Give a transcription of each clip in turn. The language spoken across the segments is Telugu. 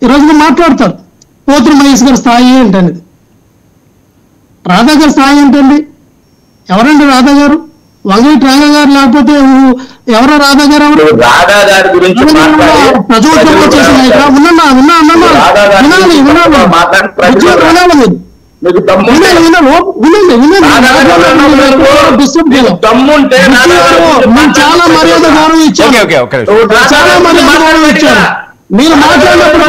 ఈరోజు మాట్లాడతారు పోతుల మహేష్ గారి స్థాయి ఏంటనేది. రాధా గారి స్థాయి ఏంటండి? ఎవరండి రాధా గారు? వంగవీటి రాధా గారు లేకపోతే ఎవరో రాధా గారు? ఎవరు ప్రజోద్యమంలో చేసిన నాయకురా? చాలా మర్యాద గౌరవం ఇచ్చారు, చాలా మర్యాద గౌరవం ఇచ్చారు. మీరు మాట్లాడినప్పుడు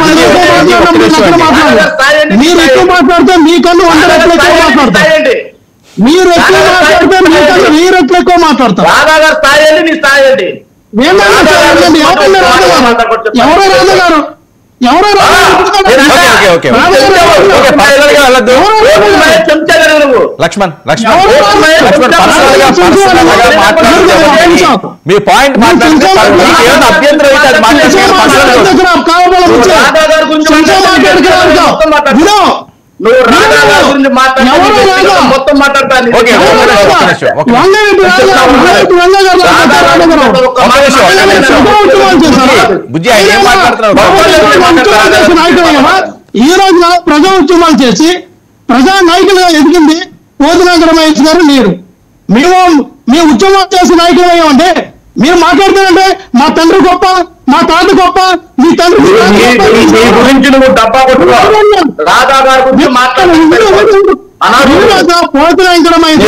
మీరు ఎక్కువ మాట్లాడితే మీకన్నా 100 రెట్లు ఎక్కువ మాట్లాడతారు. మీరు ఎక్కువ మాట్లాడితే మీకన్నా 1000 రెట్లు ఎక్కువ మాట్లాడతారు. ఎవరో రాధా గారు, ఎవరో లక్ష్మణ్ మీ పాయింట్ ఈ రోజున ప్రజా ఉద్యమాలు చేసి ప్రజా నాయకులుగా ఎదిగింది పోతునాగర మహేష్ గారు. మేము ఉద్యమాలు చేసి నాయకులు అయ్యామంటే మీరు మాట్లాడుతారంటే మా తండ్రి గొప్ప, మా తాత గొప్ప, మీ తండ్రి పోతునాగర మహేష్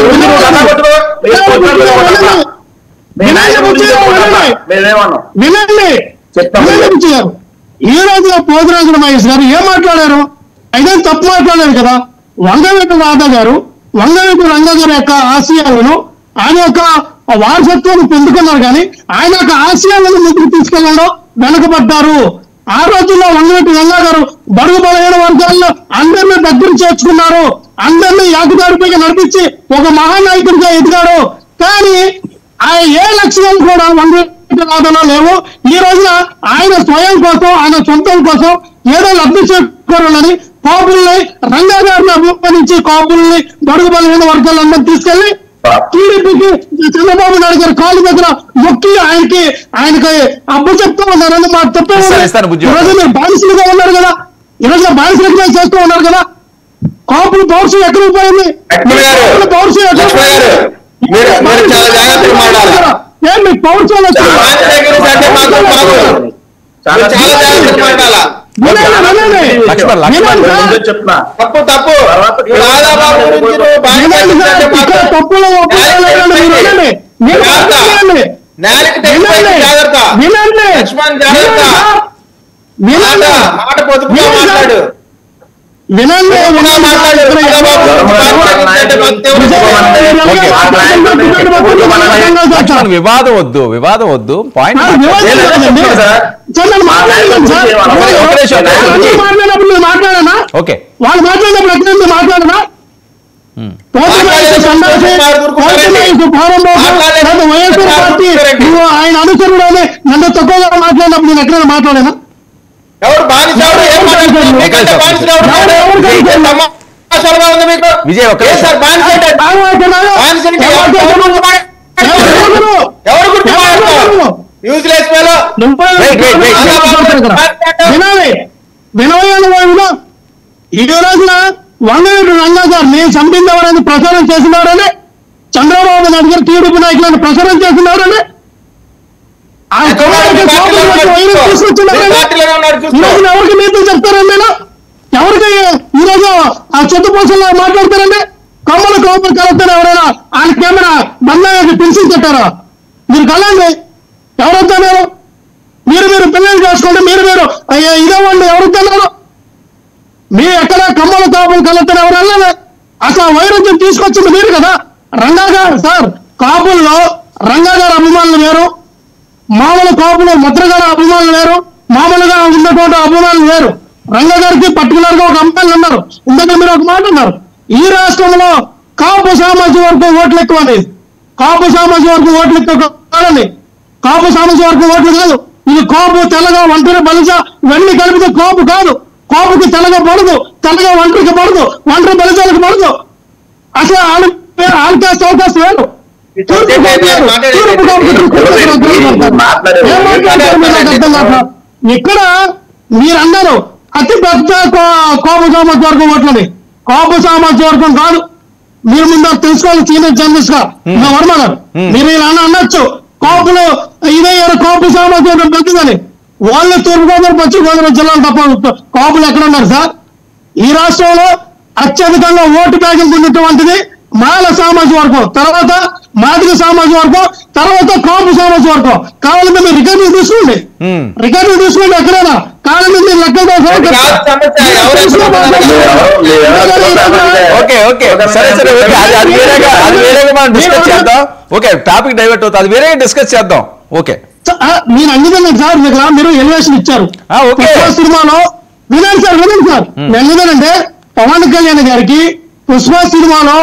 వినండి. ఈ రోజున పోతునాగర మహేష్ గారు ఏం మాట్లాడారు? అయితే తప్పు మాట్లాడారు కదా. వంగవీటి రాధా గారు, వంగవీటి రంగా గారి యొక్క ఆశయాలను, ఆయన యొక్క వారసత్వాన్ని పొందుకున్నారు, కానీ ఆయన యొక్క ఆశయాలను ముందుకు తీసుకెళ్లడంలో వెనకబడ్డారు. ఆ రోజుల్లో వంగవీటి రంగా గారు బడుగు బలహీన వర్గాల్లో అందరినీ దగ్గర చేర్చుకున్నారు, అందరినీ ఏకదారిపైకి నడిపించి ఒక మహానాయకుడిగా ఎదిగాడు. కానీ ఆయన ఏ లక్ష్యం కూడా వంగవీటి రాధలో లేవు. ఈ రోజున ఆయన స్వయం కోసం, ఆయన సొంతం కోసం ఏదో లబ్ధి చేకూరాలని కాపుల్ని, రంగా గారిని అభిమానించి కాపుల్ని, బడుగు బలహీన వర్గాలందరినీ తీసుకెళ్లి టీడీపీకి చంద్రబాబు నాయుడు గారి కాళ్ళ దగ్గర మొక్కి ఆయనకి అబ్బు చెప్తూ ఉన్నారని మాకు చెప్పారు. ఈరోజు మీరు బానిసలుగా ఉన్నారు కదా, ఈరోజు బానిసలుగా చేస్తూ ఉన్నారు కదా. కాపులు పౌరుషం ఎక్కడికి పోయింది? పౌరుషం ఏం మీకు పౌరుషాలు వివాదం వద్దు పాయింట్ మాట్లాడనా? ఓకే, వాళ్ళు మాట్లాడినప్పుడు ఎక్కడ మాట్లాడనా? వైఎస్ఆర్ పార్టీ ఆయన అనుసరుడు నన్ను తక్కువగా మాట్లాడినప్పుడు నేను ఎక్కడైనా మాట్లాడానా? విజయ్ వినోయంలో ఈ రోజున వంగవీటి రంగా గారిని చంపిందవరని ప్రచారం చేసినవారని, చంద్రబాబు నాయుడు గారు టీడీపీ నాయకులను ప్రచారం చేసినవారని, ఎవరికి నీతులు చెప్తారండి? నేను ఎవరికి ఈరోజు ఆ చెత్తపోసల్లో మాట్లాడతారండి? కమ్మలు కోపలు కలుగుతారు ఎవరైనా ఆయనకేమైనా బంధానికి పిలిచి చెప్పారా? మీరు కలండి, ఎవరొద్దన్నారు? మీరు పిల్లలు చేసుకోండి, మీరు ఇదేవండి, ఎవరొద్దన్నారు? మీ ఎక్కడ కమ్మలు కోపలు కలుగుతారు ఎవరన్నా? అసలు వైరుధ్యం తీసుకొచ్చింది మీరు కదా. రంగా గారు సార్, కాపుల్లో రంగా గారు అభిమానులు వేరు, మామూలు కాపులు ముద్రగాడ అభిమానులు వేరు, మామూలుగా ఉన్నటువంటి అభిమానులు వేరు. రంగా గారికి పర్టికులర్ గా ఒక అమ్మాయిలు ఉన్నారు. ఇందుకే మీరు ఒక మాట అన్నారు, ఈ రాష్ట్రంలో కాపు సామాజిక వర్గం ఓట్లు ఎక్కువ అనేది. కాపు సామాజిక వర్గం ఓట్లు ఎక్కువ కాదండి, కాపు సామాజిక వర్గం ఓట్లు కాదు. ఇది కాపు, తెల్లగా, ఒంటరి, బలిజ ఇవన్నీ కలిపితే కాపు కాదు. కాపుకి తెల్లగా పడదు, తెల్లగా ఒంటరికి పడదు, ఒంటరి బలిజాలకు పడదు. అసలు ఆల్కాస్ట్ అవకాశం వేరు. ఇక్కడ మీరు అన్నారు అతి పెద్ద కోప సామర్థ్య వర్గం ఓట్లని. కోప సామర్థ్య వర్గం కాదు. మీరు ముందు తెలుసుకోవాలి. సీనియర్ జర్నలిస్ట్ గా మా వర్మ గారు, మీరు ఇలా అనొచ్చు కోపలు ఇదే కోప సామర్థ్యం పెద్దదని. వాళ్ళు తూర్పుగోదావరి పశ్చిమ గోదావరి జిల్లాలు తప్ప కోపలు ఎక్కడ ఉన్నారు సార్? ఈ రాష్ట్రంలో అత్యధికంగా ఓటు బ్యాంకింగ్ ఉన్నటువంటిది మాల సామాజిక వర్గం, తర్వాత మాదిగ సామాజిక వర్గం, తర్వాత కాపు సామాజిక వర్గం. కావాలంటే మీరు రికార్డు తీసుకోండి, రికార్డు తీసుకోండి ఎక్కడైనా. కావాలంటే మీరు లెక్క టాపిక్ డైవర్ట్ అవుతుంది, అది వేరేగా డిస్కస్ చేద్దాం. ఓకే, మీరు అంగీకరించండి సార్. మీరు ఎలివేషన్ ఇచ్చారు సినిమాలో. వినండి సార్, నేను ఎందుకంటే పవన్ కళ్యాణ్ గారికి పుష్ప సినిమాలో